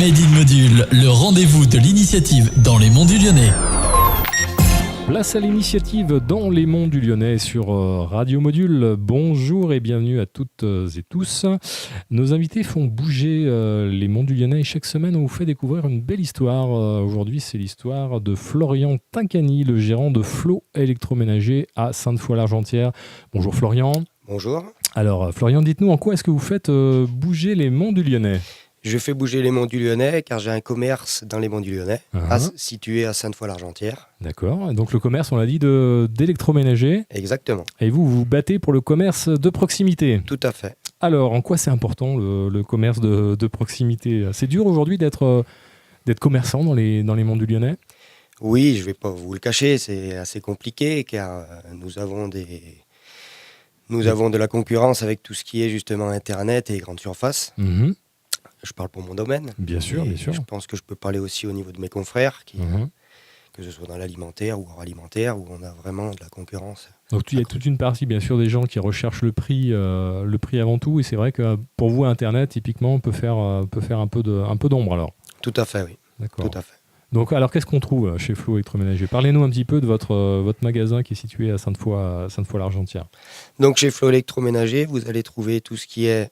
Made in Module, le rendez-vous de l'initiative dans les monts du Lyonnais. Place à l'initiative dans les monts du Lyonnais sur Radio Module. Bonjour et bienvenue à toutes et tous. Nos invités font bouger les monts du Lyonnais et chaque semaine on vous fait découvrir une belle histoire. Aujourd'hui c'est l'histoire de Florian Tincani, le gérant de Flow Électroménager à Sainte-Foy-l'Argentière. Bonjour Florian. Bonjour. Alors Florian, dites-nous en quoi est-ce que vous faites bouger les monts du Lyonnais ? Je fais bouger les monts du Lyonnais car j'ai un commerce dans les monts du Lyonnais, situé à Sainte-Foy-l'Argentière. D'accord. Donc le commerce, on l'a dit, d'électroménager. Exactement. Et vous vous battez pour le commerce de proximité. Tout à fait. Alors, en quoi c'est important le commerce de proximité ? C'est dur aujourd'hui d'être commerçant dans les monts du Lyonnais ? Oui, je ne vais pas vous le cacher, c'est assez compliqué car nous avons de la concurrence avec tout ce qui est justement Internet et grandes surfaces. Mmh. Je parle pour mon domaine. Bien sûr, bien sûr. Je pense que je peux parler aussi au niveau de mes confrères, que ce soit dans l'alimentaire ou hors alimentaire, où on a vraiment de la concurrence. Donc il y a toute une partie, bien sûr, des gens qui recherchent le prix avant tout. Et c'est vrai que pour vous, Internet, typiquement, peut faire un peu d'ombre alors. Tout à fait, oui. D'accord. Tout à fait. Donc, alors, qu'est-ce qu'on trouve chez Flow Électroménager ? Parlez-nous un petit peu de votre magasin qui est situé à Sainte-Foy-l'Argentière. Donc, chez Flow Électroménager, vous allez trouver tout ce qui est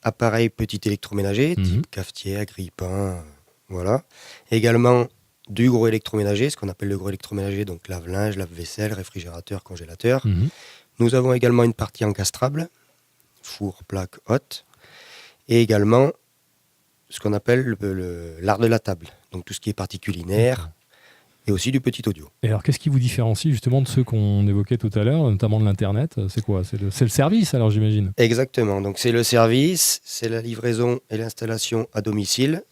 appareil petit électroménager, type cafetière, grille-pain, voilà. Également du gros électroménager, ce qu'on appelle le gros électroménager, donc lave-linge, lave-vaisselle, réfrigérateur, congélateur. Nous avons également une partie encastrable, four, plaque, hotte, et également ce qu'on appelle l'art de la table, donc tout ce qui est partie culinaire, et aussi du petit audio. Et alors, qu'est-ce qui vous différencie justement de ceux qu'on évoquait tout à l'heure, notamment de l'Internet ? C'est quoi ? C'est le service, alors, j'imagine ? Exactement. Donc, c'est le service, c'est la livraison et l'installation à domicile.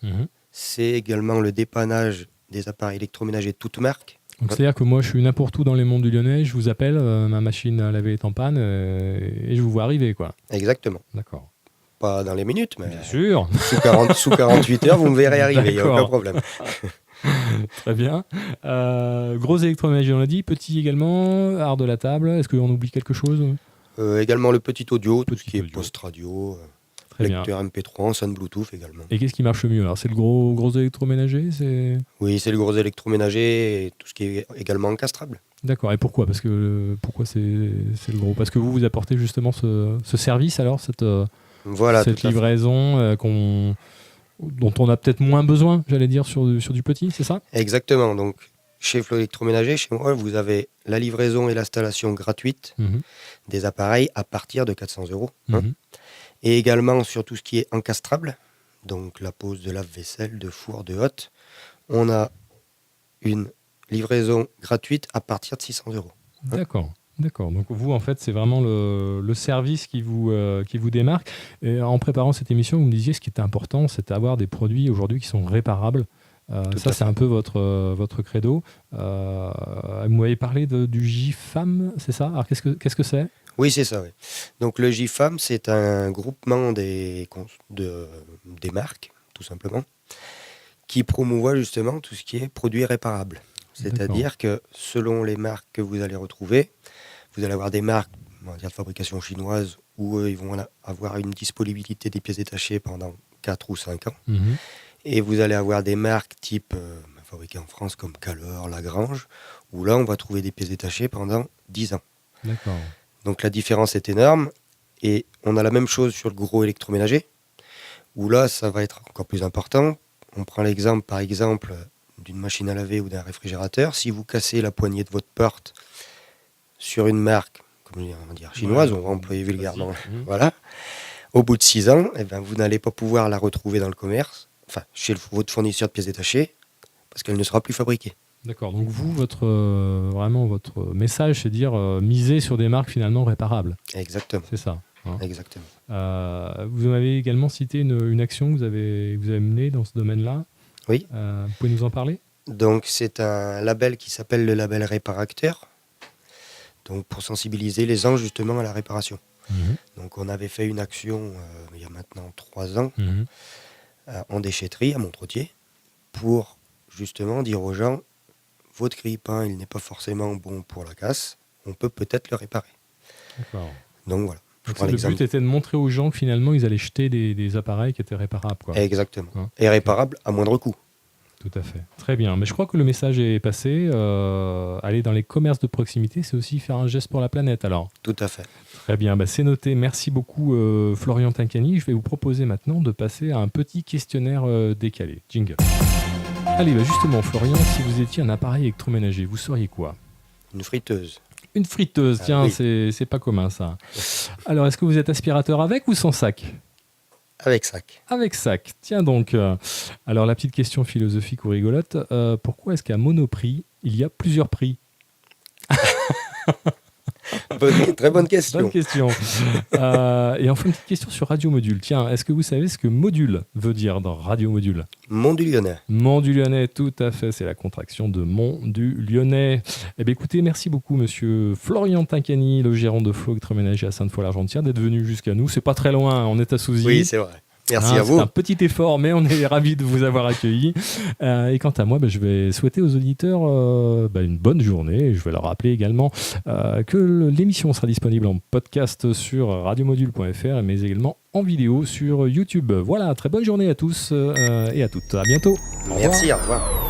C'est également le dépannage des appareils électroménagers toutes marques. Donc, c'est-à-dire que moi, je suis n'importe où dans les monts du Lyonnais, je vous appelle, ma machine à laver est en panne, et je vous vois arriver, quoi. Exactement. D'accord. Pas dans les minutes, mais bien sûr. Sous 48 heures, vous me verrez arriver, il n'y a aucun problème. Très bien. Gros électroménager, on l'a dit. Petit également, art de la table. Est-ce qu'on oublie quelque chose ? Également le petit audio, tout ce qui est post-radio, Très lecteur MP3, son Bluetooth également. Et qu'est-ce qui marche le mieux alors ? C'est le gros électroménager ? Oui, c'est le gros électroménager et tout ce qui est également encastrable. D'accord. Et pourquoi ? Pourquoi c'est le gros ? Parce que vous apportez justement ce service alors, cette livraison dont on a peut-être moins besoin, j'allais dire, sur du petit, c'est ça ? Exactement. Donc, chez Flow Électroménager, chez moi, vous avez la livraison et l'installation gratuite des appareils à partir de 400 €. Et également sur tout ce qui est encastrable, donc la pose de lave-vaisselle, de four, de hotte, on a une livraison gratuite à partir de 600 €. D'accord. Donc vous, en fait, c'est vraiment le service qui vous démarque. Et en préparant cette émission, vous me disiez ce qui était important, c'est d'avoir des produits aujourd'hui qui sont réparables. Ça, c'est un peu votre credo. Vous m'avez parlé du GIFAM, c'est ça ? Alors, qu'est-ce que c'est ? Oui, c'est ça. Oui. Donc le GIFAM, c'est un groupement des marques, tout simplement, qui promouvoit justement tout ce qui est produits réparables. C'est-à-dire que selon les marques que vous allez retrouver, vous allez avoir des marques, on va dire, de fabrication chinoise où ils vont avoir une disponibilité des pièces détachées pendant 4 ou 5 ans. Et vous allez avoir des marques type fabriquées en France comme Calor, Lagrange, où là on va trouver des pièces détachées pendant 10 ans. D'accord. Donc la différence est énorme. Et on a la même chose sur le gros électroménager, où là ça va être encore plus important. On prend l'exemple par exemple d'une machine à laver ou d'un réfrigérateur. Si vous cassez la poignée de votre porte sur une marque, comme on va dire chinoise, on va employer vulgairement, voilà, au bout de 6 ans, vous n'allez pas pouvoir la retrouver dans le commerce, enfin chez votre fournisseur de pièces détachées, parce qu'elle ne sera plus fabriquée. D'accord, donc vous, votre message, c'est de dire miser sur des marques finalement réparables. Exactement. C'est ça. Exactement. Vous m'avez également cité une action que vous avez menée dans ce domaine-là. Oui. Vous pouvez nous en parler ? Donc c'est un label qui s'appelle le label Réparacteur, donc pour sensibiliser les gens justement à la réparation. Donc on avait fait une action il y a maintenant 3 ans en déchetterie à Montretier pour justement dire aux gens, votre grille-pain il n'est pas forcément bon pour la casse, on peut peut-être le réparer. D'accord. Donc voilà. Donc, le but était de montrer aux gens que finalement, ils allaient jeter des appareils qui étaient réparables. Quoi. Exactement. Et réparables à moindre coût. Tout à fait. Très bien. Mais je crois que le message est passé. Aller dans les commerces de proximité, c'est aussi faire un geste pour la planète, alors. Tout à fait. Très bien. C'est noté. Merci beaucoup, Florian Tincani. Je vais vous proposer maintenant de passer à un petit questionnaire décalé. Jingle. Allez, justement, Florian, si vous étiez un appareil électroménager, vous seriez quoi ? Une friteuse. Une friteuse, tiens, oui. c'est pas commun ça. Alors, est-ce que vous êtes aspirateur avec ou sans sac ? Avec sac. Avec sac. Tiens donc. Alors, la petite question philosophique ou rigolote. Pourquoi est-ce qu'à Monoprix, il y a plusieurs prix ? Très bonne question. Bonne question. Et enfin, une petite question sur Radio Module. Tiens, est-ce que vous savez ce que module veut dire dans Radio Module ? Mont du Lyonnais. Mont du Lyonnais, tout à fait. C'est la contraction de Mont du Lyonnais. Eh bien, écoutez, merci beaucoup, monsieur Florian Tincani, le gérant de Flow Électroménager à Sainte-Foy-l'Argentière, d'être venu jusqu'à nous. C'est pas très loin, on est à Souzy. Oui, c'est vrai. Merci à vous. C'est un petit effort, mais on est ravis de vous avoir accueillis. Et quant à moi, je vais souhaiter aux auditeurs une bonne journée. Je vais leur rappeler également que l'émission sera disponible en podcast sur radiomodule.fr, mais également en vidéo sur YouTube. Voilà, très bonne journée à tous et à toutes. À bientôt. Merci, au revoir.